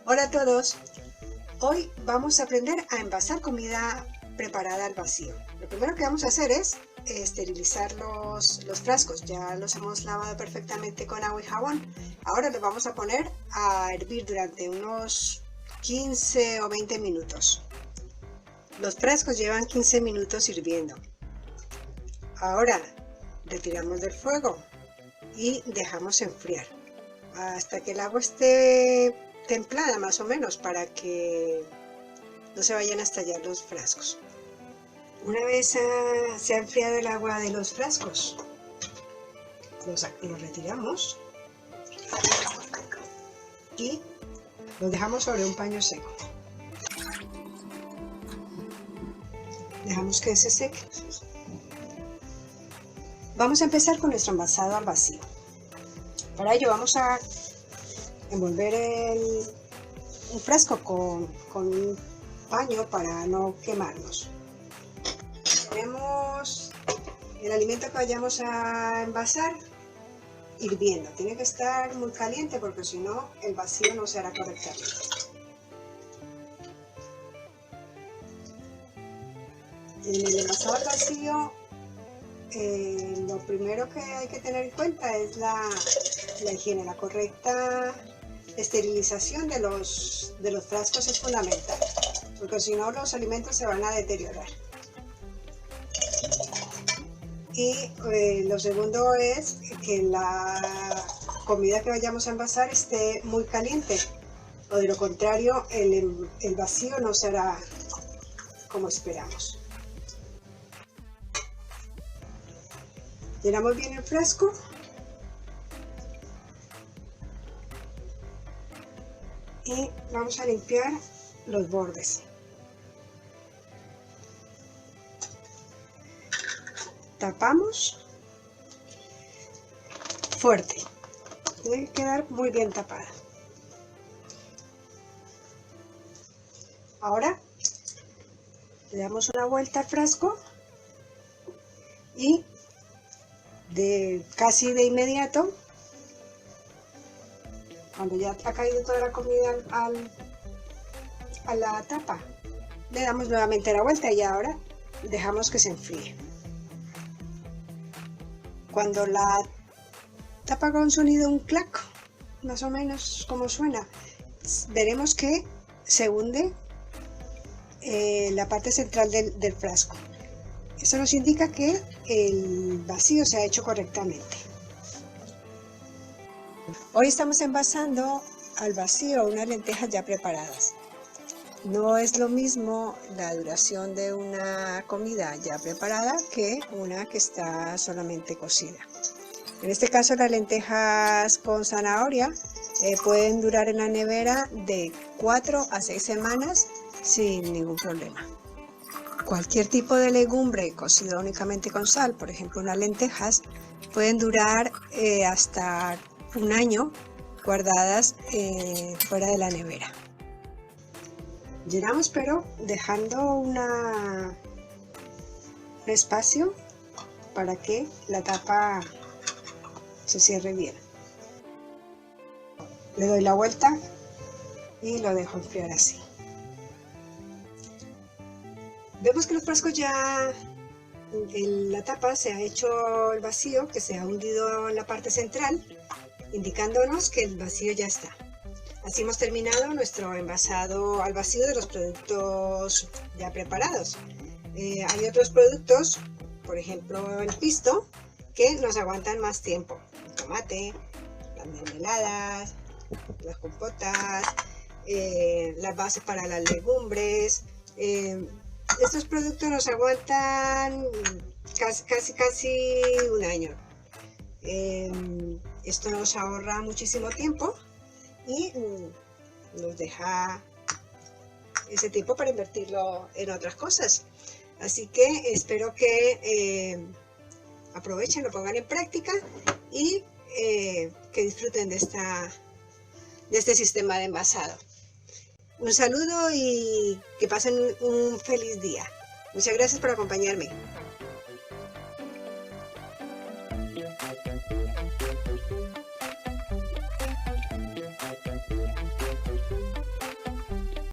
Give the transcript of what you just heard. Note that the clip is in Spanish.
Hola a todos, hoy vamos a aprender a envasar comida preparada al vacío. Lo primero que vamos a hacer es esterilizar los frascos. Ya los hemos lavado perfectamente con agua y jabón. Ahora los vamos a poner a hervir durante unos 15 o 20 minutos. Los frascos llevan 15 minutos hirviendo. Ahora retiramos del fuego y dejamos enfriar hasta que el agua esté templada más o menos, para que no se vayan a estallar los frascos. Una vez se ha enfriado el agua de los frascos, los retiramos y los dejamos sobre un paño seco. Dejamos que se seque. Vamos a empezar con nuestro envasado al vacío. Para ello vamos a envolver un frasco con un paño para no quemarnos. Tenemos el alimento que vayamos a envasar hirviendo. Tiene que estar muy caliente porque si no el vacío no se hará correctamente. En el envasado al vacío, lo primero que hay que tener en cuenta es la higiene, la correcta esterilización de los frascos es fundamental, porque si no los alimentos se van a deteriorar. Y lo segundo es que la comida que vayamos a envasar esté muy caliente, o de lo contrario el vacío no será como esperamos. Llenamos bien el frasco y vamos a limpiar los bordes. Tapamos fuerte, tiene que quedar muy bien tapada. Ahora le damos una vuelta al frasco y casi de inmediato, cuando ya ha caído toda la comida a la tapa, le damos nuevamente la vuelta y ahora dejamos que se enfríe. Cuando la tapa con sonido un clac, más o menos como suena, veremos que se hunde la parte central del frasco. Eso nos indica que el vacío se ha hecho correctamente. Hoy estamos envasando al vacío unas lentejas ya preparadas. No es lo mismo la duración de una comida ya preparada que una que está solamente cocida. En este caso, las lentejas con zanahoria pueden durar en la nevera de 4 a 6 semanas sin ningún problema. Cualquier tipo de legumbre cocida únicamente con sal, por ejemplo unas lentejas, pueden durar hasta un año guardadas fuera de la nevera. Llenamos, pero dejando un espacio para que la tapa se cierre bien. Le doy la vuelta y lo dejo enfriar así. Vemos que los frascos ya, en la tapa se ha hecho el vacío, que se ha hundido en la parte central, indicándonos que el vacío ya está. Así hemos terminado nuestro envasado al vacío de los productos ya preparados. Hay otros productos, por ejemplo el pisto, que nos aguantan más tiempo. El tomate, las mermeladas, las compotas, las bases para las legumbres. Estos productos nos aguantan casi un año. Esto nos ahorra muchísimo tiempo y nos deja ese tiempo para invertirlo en otras cosas. Así que espero que aprovechen, lo pongan en práctica y que disfruten de este sistema de envasado. Un saludo y que pasen un feliz día. Muchas gracias por acompañarme.